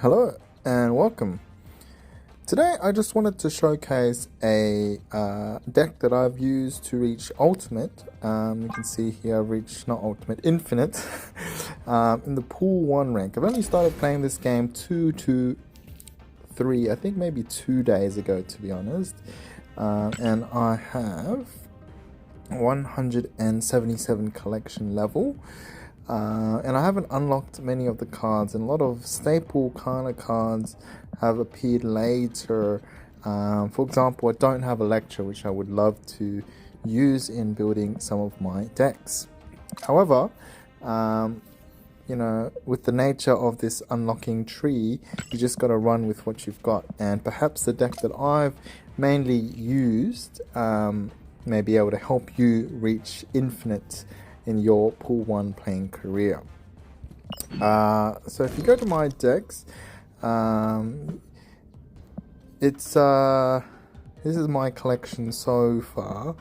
Hello and welcome. Today I just wanted to showcase a deck that I've used to reach Ultimate. You can see here I've reached, not Ultimate, Infinite in the Pool 1 rank. I've only started playing this game 2 to 3, I think maybe 2 days ago to be honest. And I have 177 collection level. And I haven't unlocked many of the cards, and a lot of staple kind of cards have appeared later. For example, I don't have a lecture, which I would love to use in building some of my decks. However, with the nature of this unlocking tree, you just got to run with what you've got, and perhaps the deck that I've mainly used may be able to help you reach Infinite in your Pool 1 playing career. So if you go to my decks, this is my collection so far.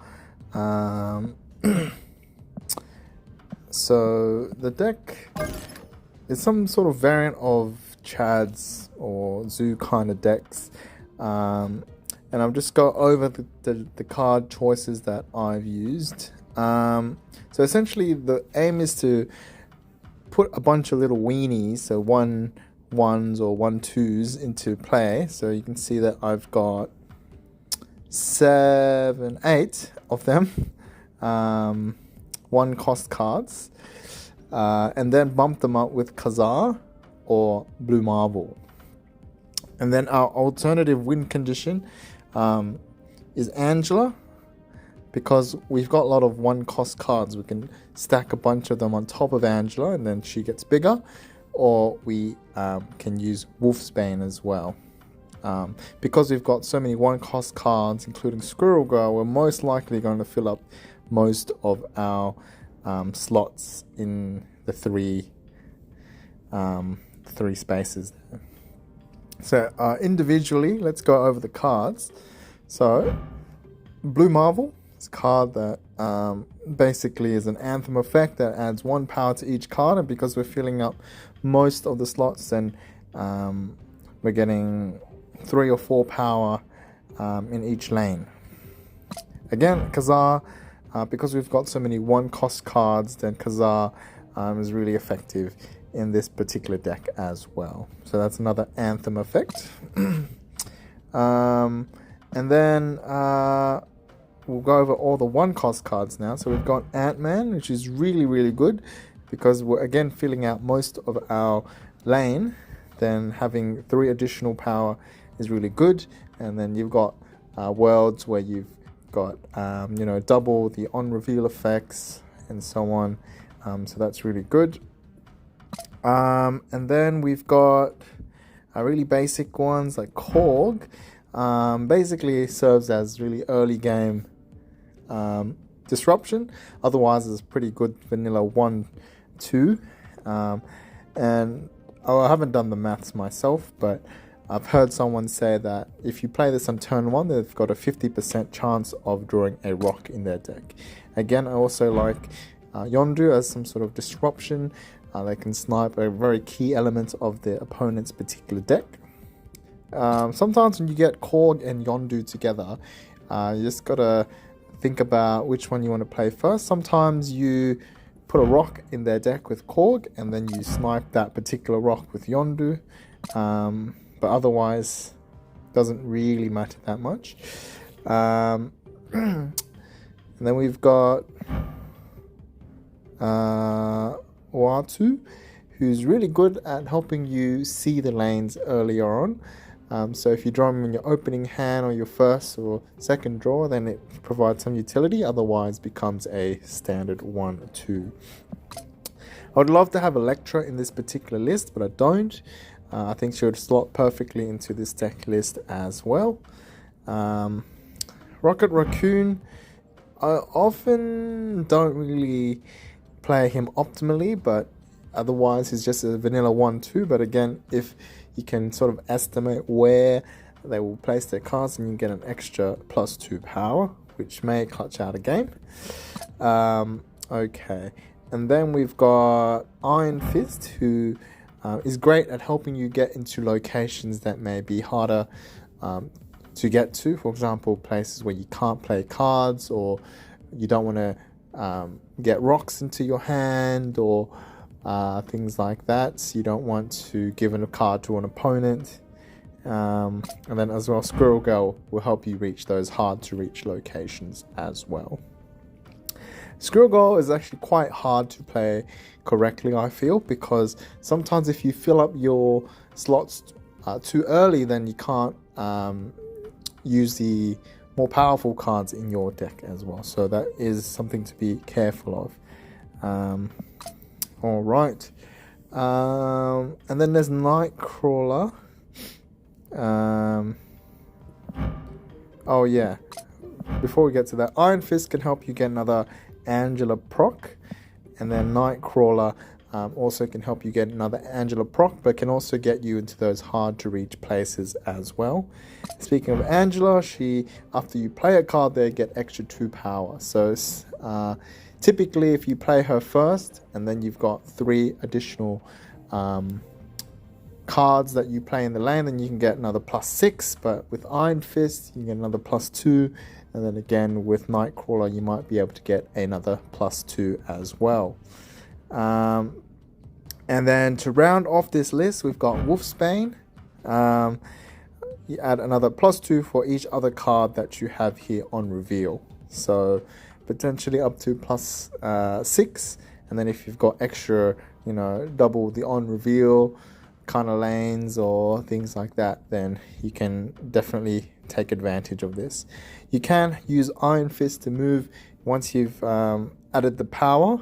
So the deck is some sort of variant of Chad's or Zoo kind of decks. And I've just got over the card choices that I've used. So essentially the aim is to put a bunch of little weenies, so 1 1s or 1 2s into play. So you can see that I've got 7 8 of them, 1 cost cards, and then bump them up with Kazar or Blue Marvel. And then our alternative win condition is Angela. Because we've got a lot of 1 cost cards, we can stack a bunch of them on top of Angela and then she gets bigger. Or we can use Wolfsbane as well. Because we've got so many 1 cost cards, including Squirrel Girl, we're most likely going to fill up most of our slots in the three spaces. So individually, let's go over the cards. So, Blue Marvel. It's a card that basically is an Anthem effect that adds 1 power to each card, and because we're filling up most of the slots, then we're getting 3 or 4 power in each lane. Again, Kazar, because we've got so many 1 cost cards, then Kazar is really effective in this particular deck as well. So that's another Anthem effect. And then we'll go over all the 1 cost cards now. So we've got Ant-Man, which is really, really good because we're again filling out most of our lane. Then having 3 additional power is really good. And then you've got worlds where you've got double the on-reveal effects and so on. So that's really good. And then we've got really basic ones like Korg. Basically serves as really early game disruption. Otherwise it's pretty good vanilla 1 2. And I haven't done the maths myself, but I've heard someone say that if you play this on turn 1, they've got a 50% chance of drawing a rock in their deck. Again, I also like Yondu as some sort of disruption. They can snipe a very key element of the opponent's particular deck. Sometimes when you get Korg and Yondu together, you just gotta think about which one you want to play first. Sometimes you put a rock in their deck with Korg and then you snipe that particular rock with Yondu, but otherwise doesn't really matter that much. And then we've got Watu, who's really good at helping you see the lanes earlier on. So if you draw them in your opening hand or your first or second draw, then it provides some utility, otherwise becomes a standard 1 2. I would love to have Electra in this particular list, but I don't. I think she would slot perfectly into this deck list as well. Rocket Raccoon, I often don't really play him optimally, but otherwise he's just a vanilla 1 2. But again, if you can sort of estimate where they will place their cards and you get an extra +2 power, which may clutch out a game. Okay, and then we've got Iron Fist, who is great at helping you get into locations that may be harder to get to. For example, places where you can't play cards, or you don't want to get rocks into your hand, or things like that. So you don't want to give a card to an opponent. And then as well, Squirrel Girl will help you reach those hard to reach locations as well. Squirrel Girl is actually quite hard to play correctly, I feel, because sometimes if you fill up your slots too early, then you can't use the more powerful cards in your deck as well. So that is something to be careful of. All right. And then there's Nightcrawler. Oh yeah, before we get to that, Iron Fist can help you get another Angela proc, and then Nightcrawler also can help you get another Angela proc, but can also get you into those hard to reach places as well. Speaking of Angela, she, after you play a card there, get extra 2 power. So typically if you play her first, and then you've got 3 additional cards that you play in the lane, then you can get another +6, but with Iron Fist you can get another +2, and then again with Nightcrawler you might be able to get another +2 as well. And then to round off this list, we've got Wolfsbane. You add another +2 for each other card that you have here on reveal, so potentially up to +6. And then if you've got extra, double the on reveal kind of lanes or things like that, then you can definitely take advantage of this. You can use Iron Fist to move. Once you've added the power,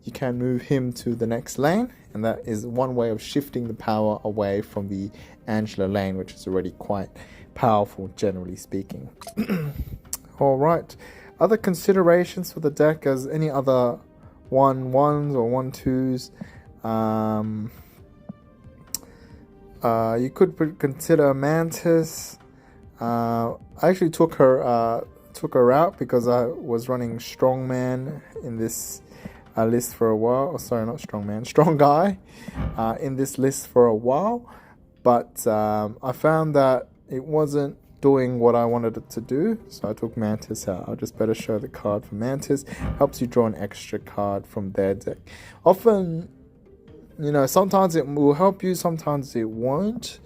you can move him to the next lane, and that is one way of shifting the power away from the Angela lane, which is already quite powerful generally speaking. All right, other considerations for the deck, as any other 1/1s or 1/2s. You could consider Mantis. I actually took her out because I was running Strongman in this list for a while. Oh, sorry, not Strongman, Strong Guy in this list for a while. But I found that it wasn't doing what I wanted it to do, so I took Mantis out. I'll just better show the card for Mantis. Helps you draw an extra card from their deck. Often, sometimes it will help you, sometimes it won't.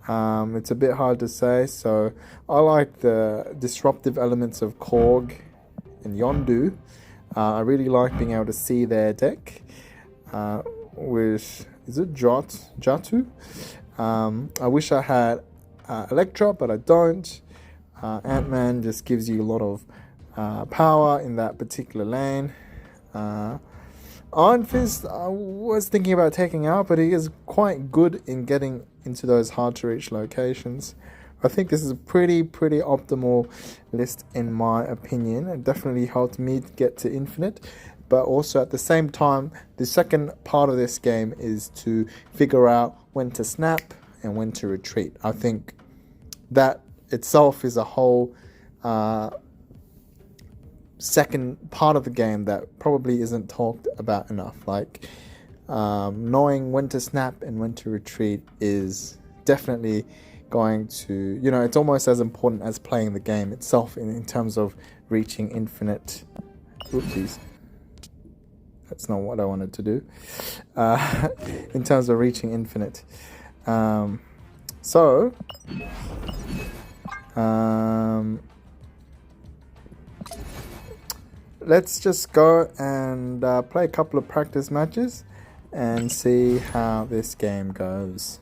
It's a bit hard to say. So I like the disruptive elements of Korg and Yondu. I really like being able to see their deck with, is it Jatu? I wish I had Electra, but I don't. Ant-Man just gives you a lot of power in that particular lane. Iron Fist, I was thinking about taking out, but he is quite good in getting into those hard to reach locations. I think this is a pretty optimal list in my opinion. It definitely helped me get to Infinite, but also at the same time, the second part of this game is to figure out when to snap and when to retreat. I think that itself is a whole second part of the game that probably isn't talked about enough. Like knowing when to snap and when to retreat is definitely going to, it's almost as important as playing the game itself in terms of reaching Infinite. Oopsies. That's not what I wanted to do. In terms of reaching Infinite. Let's just go and play a couple of practice matches and see how this game goes.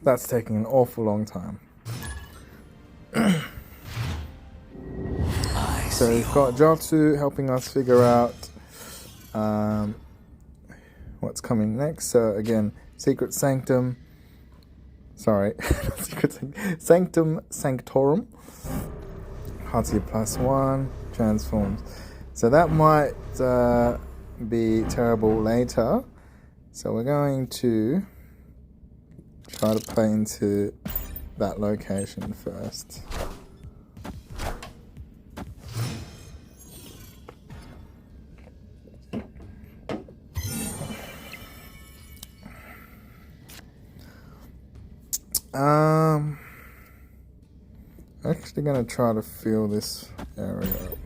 That's taking an awful long time. So we've got Jatsu helping us figure out what's coming next. So again, Secret Sanctum. Sorry, Sanctum Sanctorum. Hearty +1 transforms. So that might be terrible later. So we're going to try to play into that location first. Actually gonna try to fill this area up.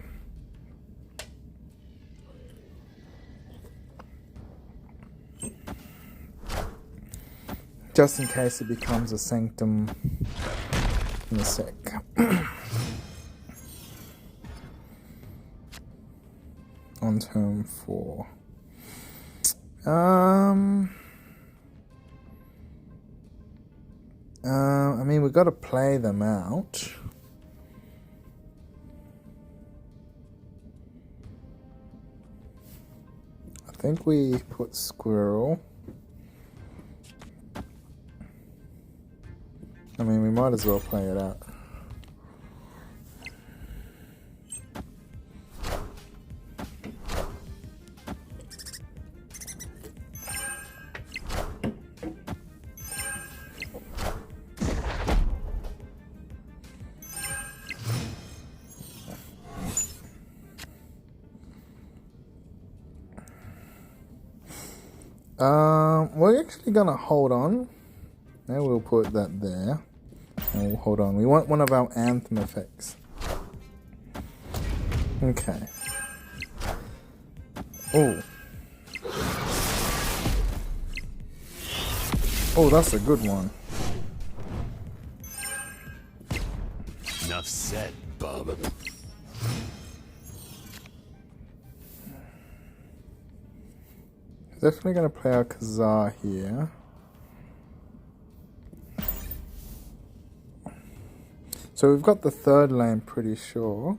Just in case it becomes a sanctum in a sec. On turn 4. I mean, we've got to play them out. I think we put squirrel. I mean, we might as well play it out. We're actually gonna hold on. Now we'll put that there. And we'll hold on. We want one of our anthem effects. Okay. Oh. Oh, that's a good one. Enough said, bub. Definitely gonna play our Kazaa here. So we've got the third lane pretty sure.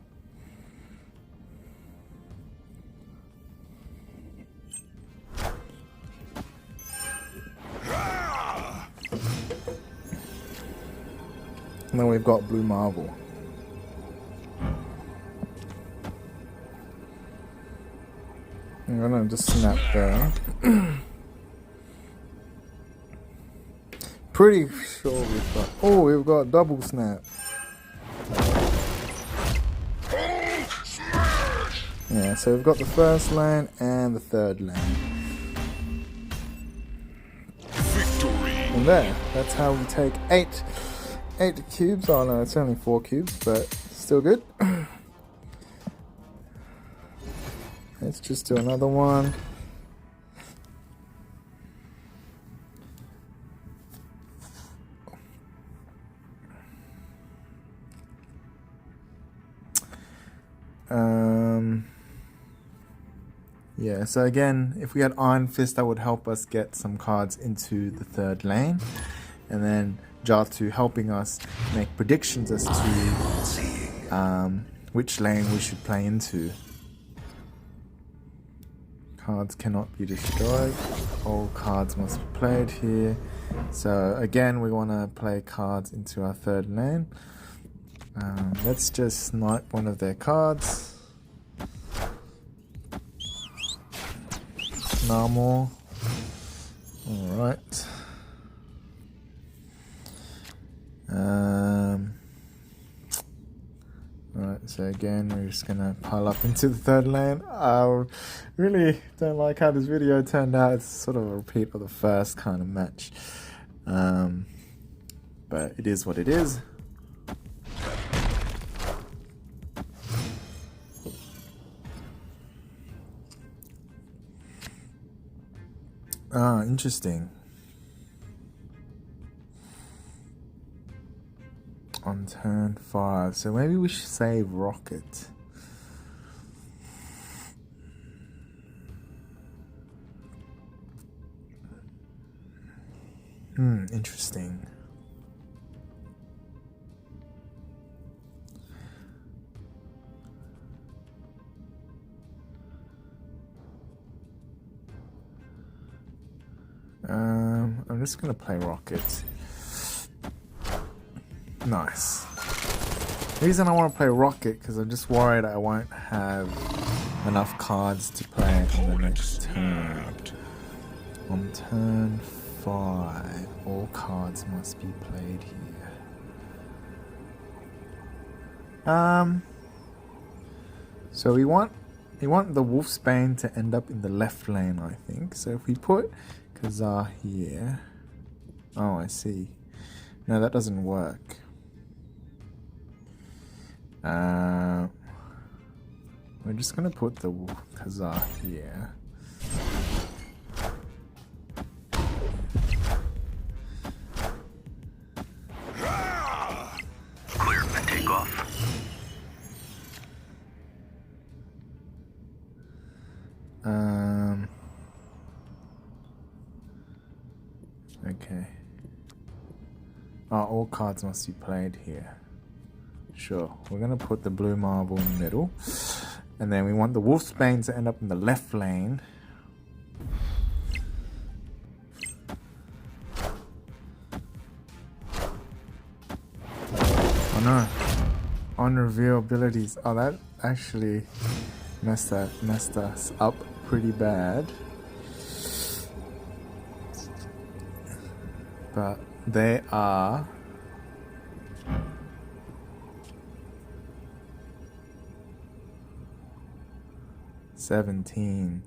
And then we've got Blue Marvel. I'm gonna just snap there. Pretty sure we've got... Oh, we've got double snap. Yeah, so we've got the first lane and the third lane. Victory! And there, that's how we take 8 cubes. Oh no, it's only 4 cubes, but still good. Let's just do another one. Yeah, so again, if we had Iron Fist, that would help us get some cards into the third lane. And then Jatu helping us make predictions as to which lane we should play into. Cards cannot be destroyed. All cards must be played here. So again, we want to play cards into our third lane. Let's just snipe one of their cards. Normal. Alright. Alright, so again, we're just gonna pile up into the third lane. I really don't like how this video turned out. It's sort of a repeat of the first kind of match. But it is what it is. Interesting. On turn 5, so maybe we should save Rocket. Interesting. I'm just gonna play Rocket. Nice. The reason I want to play Rocket because I'm just worried I won't have enough cards to play on the next turn. On turn 5, all cards must be played here. So we want the Wolfsbane to end up in the left lane, I think. So if we put Kazar here, oh, I see. No, that doesn't work. We're just gonna put the Kazar here. Clear for takeoff. Okay. Oh, all cards must be played here. Sure. We're gonna put the blue marble in the middle. And then we want the Wolfsbane to end up in the left lane. Oh no. On reveal abilities. Oh, that actually messed us up pretty bad. But they are 17.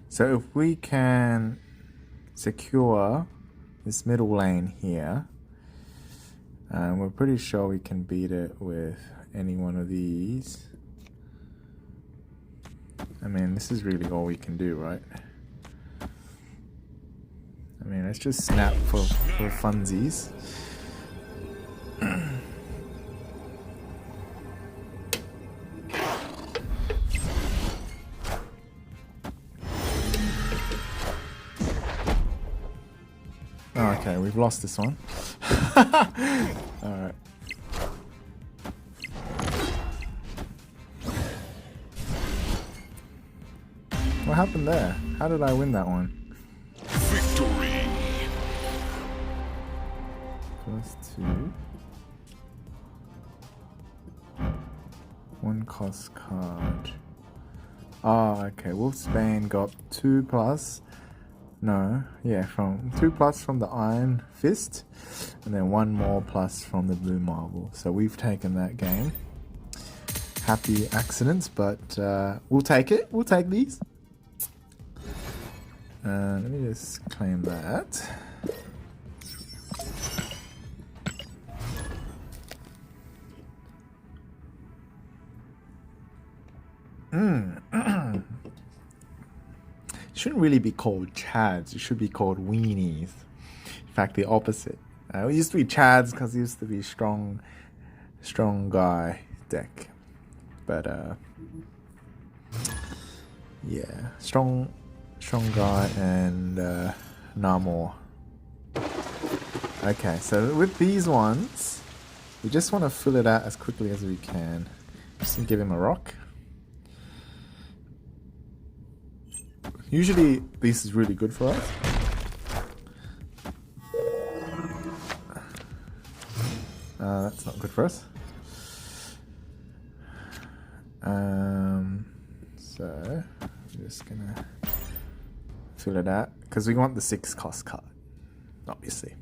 So if we can secure this middle lane here, we're pretty sure we can beat it with any one of these. I mean, this is really all we can do, right? I mean, let's just snap for funsies. Oh, okay, we've lost this one. Alright. What happened there? How did I win that one? Victory. +2. 1 cost card. Oh, okay. Wolfsbane got 2+. No, yeah, from 2+ from the Iron Fist, and then 1 more plus from the Blue Marble. So we've taken that game. Happy accidents, but we'll take it. We'll take these. Let me just claim that. It shouldn't really be called Chads. It should be called Weenies. In fact, the opposite. It used to be Chads because it used to be strong guy deck. But yeah, strong guy and Namor. Okay, so with these ones, we just want to fill it out as quickly as we can. Just give him a rock. Usually, this is really good for us. That's not good for us. So, I'm just gonna fill it out because we want the 6 cost card, obviously.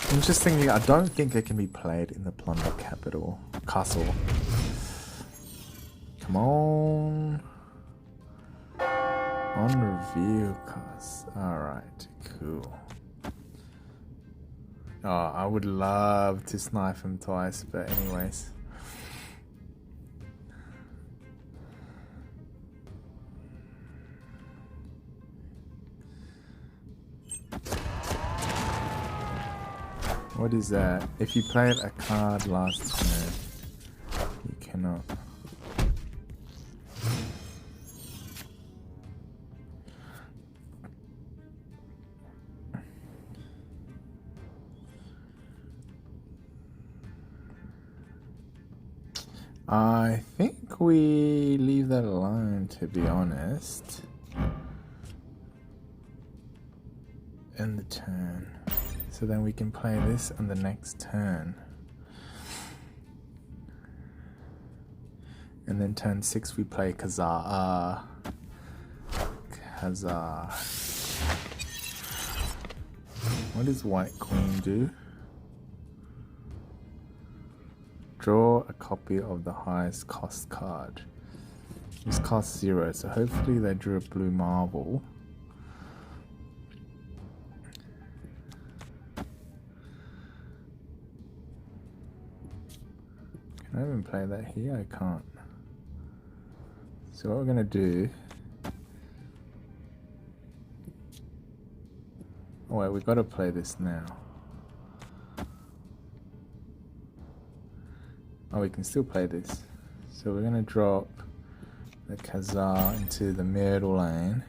I'm just thinking, I don't think it can be played in the Plunder Capital Castle. Come on. On review cost. Alright, cool. Oh, I would love to snipe him twice, but anyways. What is that? If you played a card last turn, you cannot. I think we leave that alone, to be honest. End the turn. So then we can play this on the next turn. And then turn 6 we play Kazar. What does White Queen do? Draw a copy of the highest cost card. This costs 0, so hopefully they drew a blue marble. Can I even play that here? I can't. So what we're gonna do... Oh wait, we gotta play this now. Oh, we can still play this. So we're gonna drop the Kazar into the middle lane.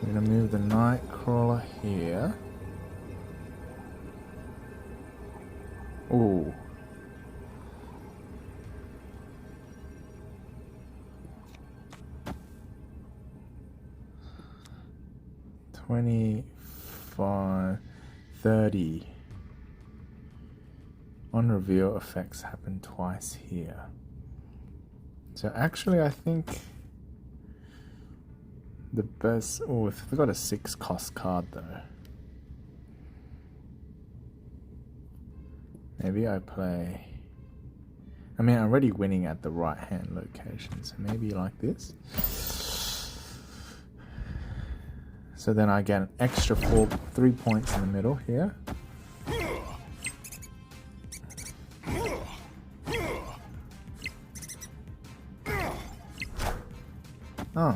We're gonna move the Nightcrawler here. Ooh. $25, $30. On reveal, effects happen twice here. So actually I think the best... Oh, if we got a 6 cost card though. Maybe I play... I mean, I'm already winning at the right hand location, so maybe like this. So then I get an extra 3 points in the middle here. Oh.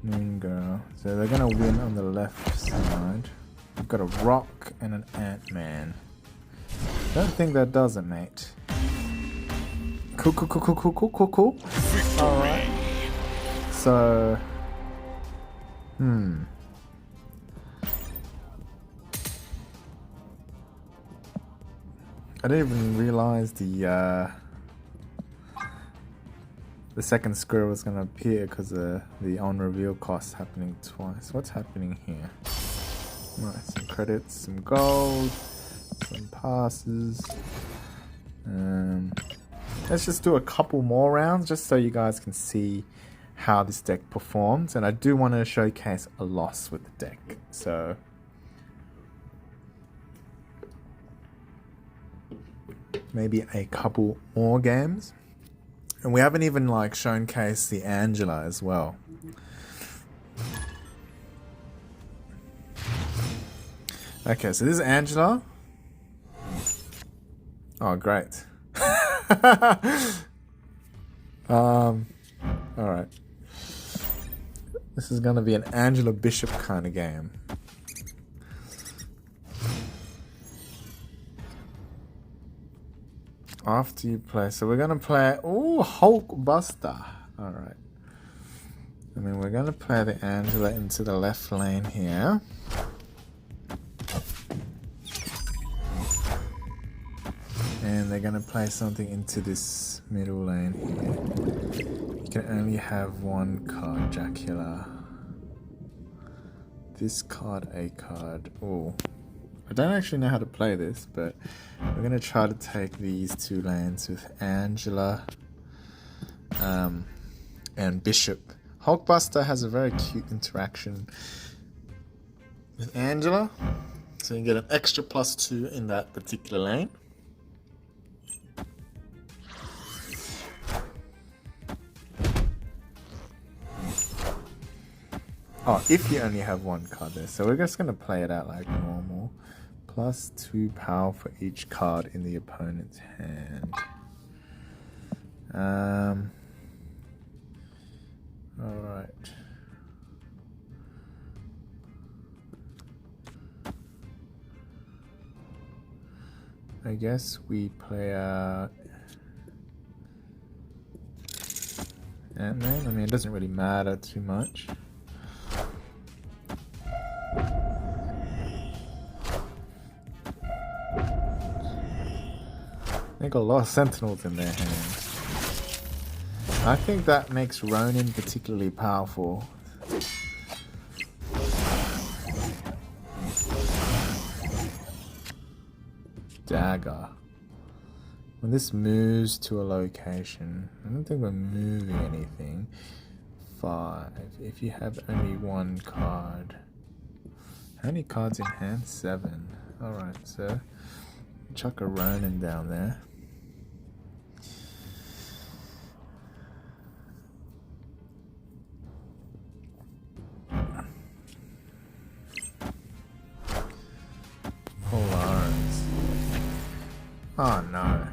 Moon Girl. So they're gonna win on the left side. We've got a rock and an Ant-Man. Don't think that does it, mate. Cool. Alright. So... I didn't even realize the second square was gonna appear because of the on-reveal cost happening twice. What's happening here? Right, some credits, some gold, some passes. Let's just do a couple more rounds just so you guys can see how this deck performs. And I do want to showcase a loss with the deck. So maybe a couple more games. And we haven't even like showcased the Angela as well. Okay, so this is Angela. Oh, great. Alright. This is gonna be an Angela Bishop kind of game. After you play, so we're gonna play, ooh, Hulkbuster. Alright. And then we're gonna play the Angela into the left lane here. And they're gonna play something into this middle lane here. You can only have one card, Dracula. This card, a card. Oh, I don't actually know how to play this, but we're gonna try to take these two lanes with Angela and Bishop. Hulkbuster has a very cute interaction with Angela, so you get an extra +2 in that particular lane. Oh, if you only have one card there. So we're just going to play it out like normal. +2 power for each card in the opponent's hand. Alright. I guess we play out Ant-Man. I mean, it doesn't really matter too much. I got a lot of sentinels in their hands. I think that makes Ronin particularly powerful. Dagger. When this moves to a location, I don't think we're moving anything. 5. If you have only one card. How many cards in hand? 7. Alright, so chuck a Ronin down there. Polaris. Oh no.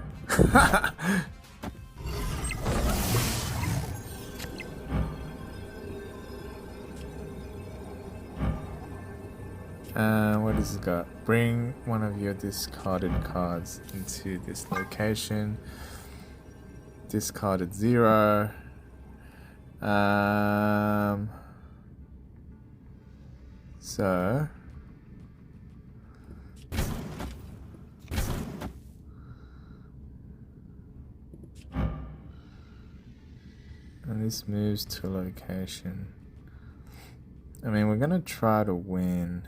What does it got? Bring one of your discarded cards into this location. Discarded 0. So and this moves to a location. I mean, we're gonna try to win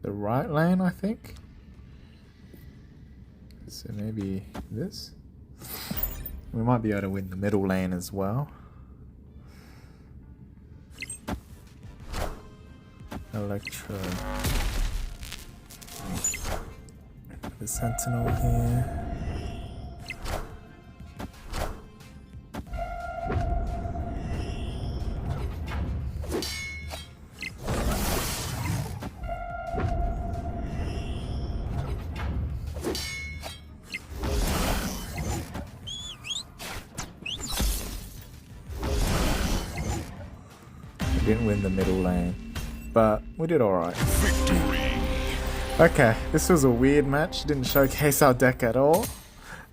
the right lane, I think. So maybe this. We might be able to win the middle lane as well. Electro. The sentinel here. Didn't win the middle lane, but we did alright. Victory. Okay, this was a weird match. Didn't showcase our deck at all.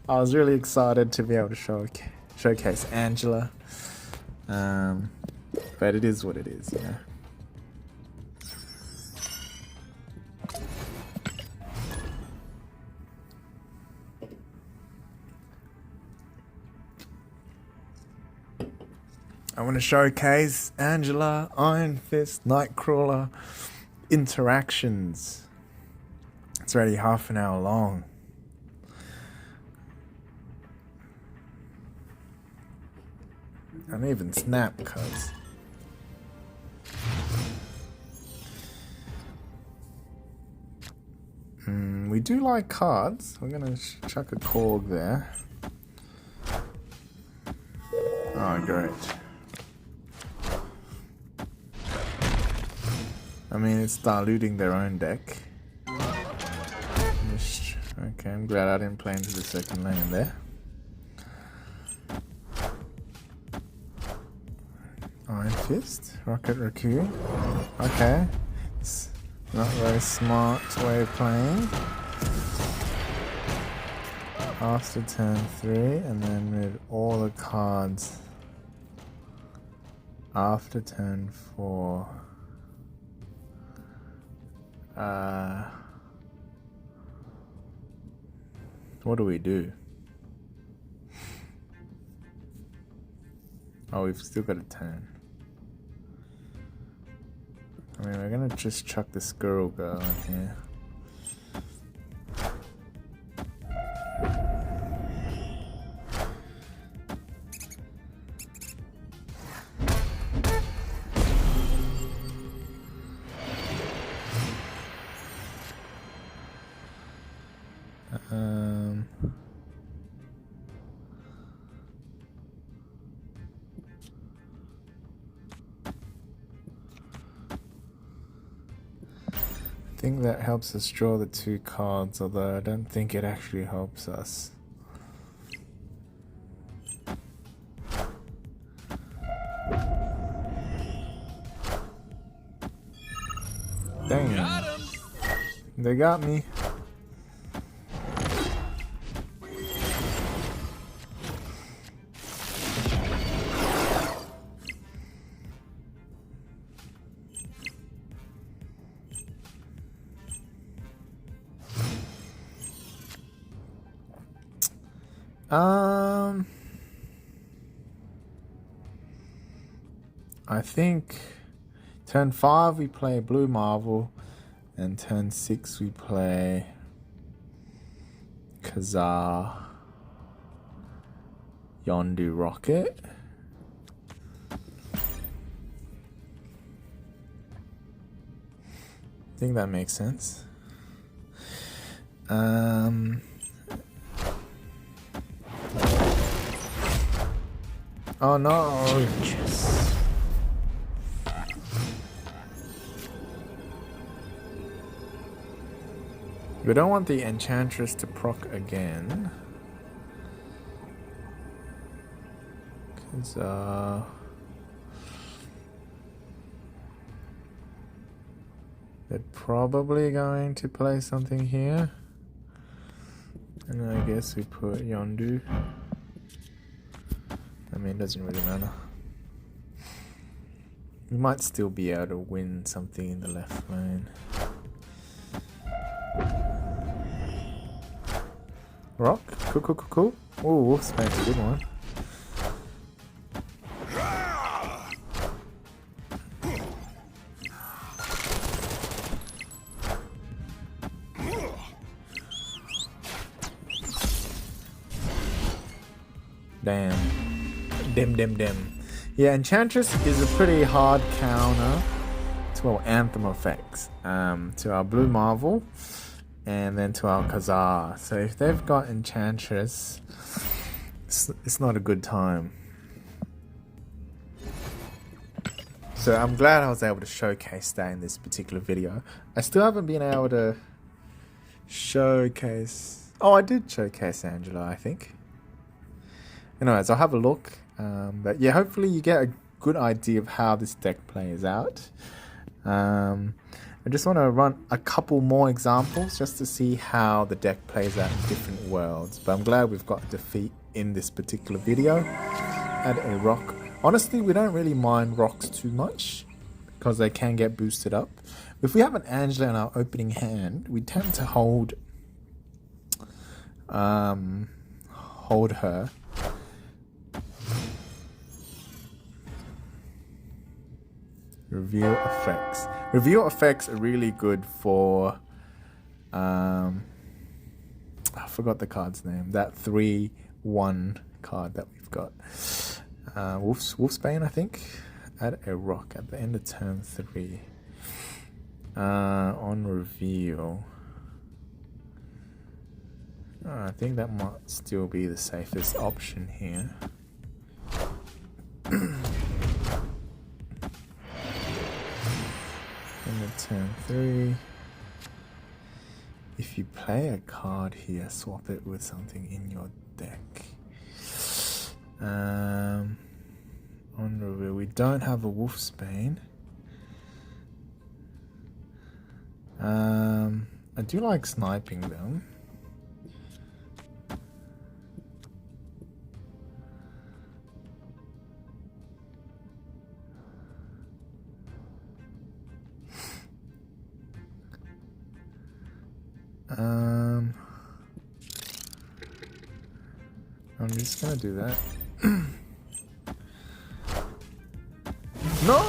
I was really excited to be able to showcase Angela. But it is what it is, you know. I want to showcase Angela, Iron Fist, Nightcrawler interactions. It's already half an hour long. And even Snap, cuz. We do like cards. We're gonna chuck a Korg there. Oh, great. I mean, it's diluting their own deck. Okay, I'm glad I didn't play into the second lane there. Iron Fist, Rocket Raccoon. Okay, it's not a very smart way of playing. After turn 3, and then move all the cards after turn 4. What do we do? Oh, we've still got a turn. I mean, we're gonna just chuck the Squirrel Girl in here. I think that helps us draw the 2 cards, although I don't think it actually helps us. Dang. They got me. I think turn 5 we play Blue Marvel, and turn 6 we play Kazar Yondu Rocket. I think that makes sense. Oh no! We don't want the Enchantress to proc again. Cause they're probably going to play something here. And I guess we put Yondu. I mean, it doesn't really matter. We might still be able to win something in the left lane. Rock? Cool. Ooh, Wolfsbane's a good one. Damn. Dem. Yeah, Enchantress is a pretty hard counter to our Anthem effects. To our Blue Marvel, and then to our Kazar. So if they've got Enchantress, it's not a good time. So I'm glad I was able to showcase that in this particular video. I still haven't been able to showcase... Oh, I did showcase Angela, I think. Anyways, I'll have a look. But yeah, hopefully you get a good idea of how this deck plays out. I just want to run a couple more examples just to see how the deck plays out in different worlds. But I'm glad we've got a defeat in this particular video. Add a rock. Honestly, we don't really mind rocks too much because they can get boosted up. If we have an Angela in our opening hand, we tend to hold her. Reveal effects. Reveal effects are really good for I forgot the card's name. That 3/1 card that we've got. Wolfsbane, I think. Add a rock at the end of turn 3. On reveal. I think that might still be the safest option here. Turn 3. If you play a card here, swap it with something in your deck. On reveal, we don't have a Wolfsbane. I do like sniping them. I'm just gonna do that. No!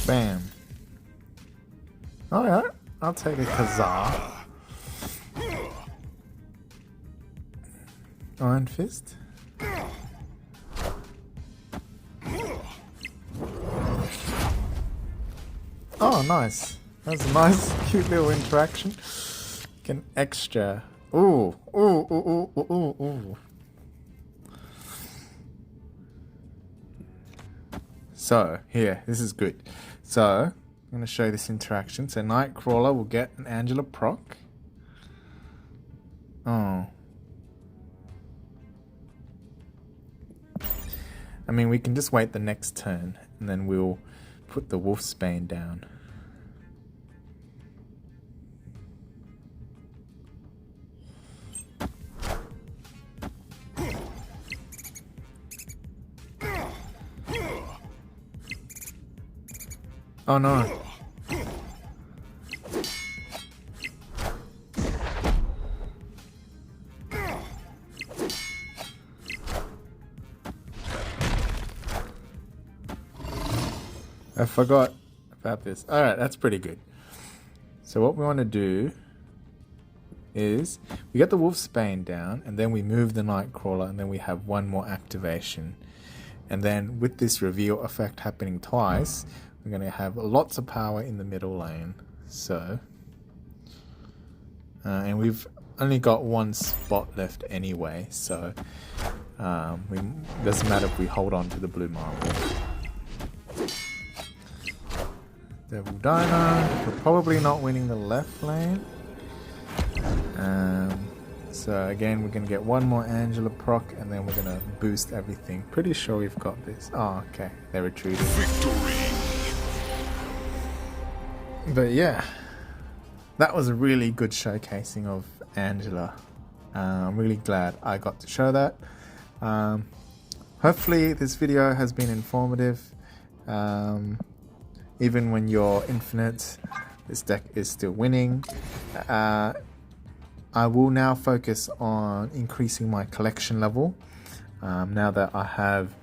Bam. Alright, I'll take a Kazar. Iron Fist. Oh, nice. That's a nice, cute little interaction. An extra. Ooh. So, here, this is good. So, I'm going to show you this interaction. So, Nightcrawler will get an Angela proc. Oh. I mean, we can just wait the next turn, and then we'll put the Wolfsbane down. Oh no. I forgot about this. Alright, that's pretty good. So what we want to do is we get the Wolfsbane down, and then we move the Nightcrawler, and then we have one more activation. And then with this reveal effect happening twice, we're going to have lots of power in the middle lane. So, and we've only got one spot left anyway, so doesn't matter if we hold on to the blue marble. Devil Dino, we're probably not winning the left lane. So again, we're going to get one more Angela proc, and then we're going to boost everything. Pretty sure we've got this. Oh, okay. They retreated. Victory. But yeah, that was a really good showcasing of Angela. I'm really glad I got to show that. Hopefully this video has been informative. Even when you're infinite, this deck is still winning. I will now focus on increasing my collection level. Now that I have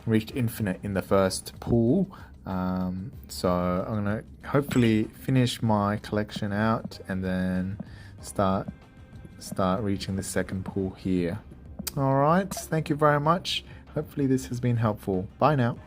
reached infinite in the first pool. So I'm going to hopefully finish my collection out and then start reaching the second pool here. Alright, thank you very much. Hopefully this has been helpful. Bye now.